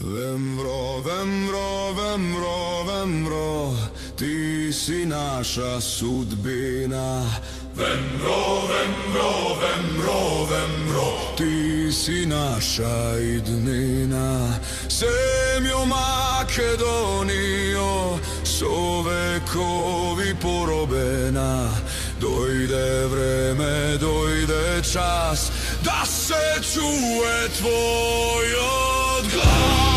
Vemro, vemro, vemro, vemro, ti si naša sudbina. Vemro, vemro, vemro, vemro, ti si naša idnina. Zemljo Makedonijo, sovekovi porobena. Dojde vreme, dojde čas, da se čuje tvoj odglas.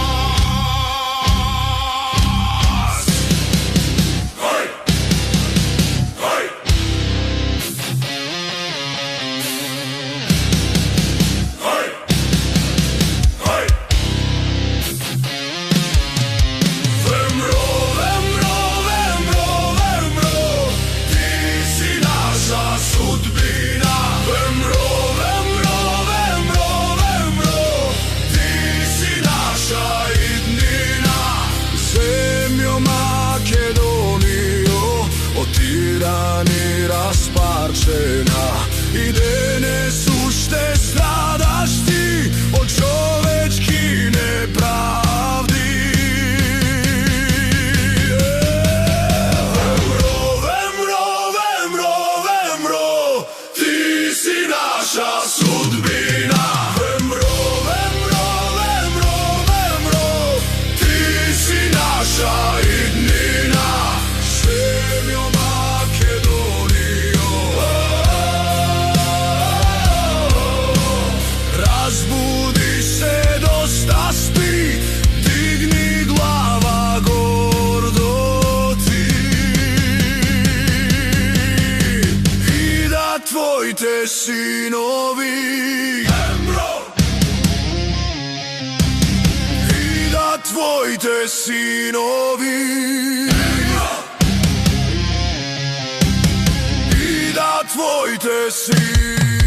Ni rasparčena, idejne sušte stradaš ti od čovečki nepravdi. Vemro, vemro, vemro, vemro, ti si naša sudbina. Vemro, vemro, vemro, vemro, ti si naša idnina. Zemljo razbudi se, dosta spi, digni glava gordo ti. I da tvoji te sinovi, i da tvoji te sinovi, i da tvoji te sinovi.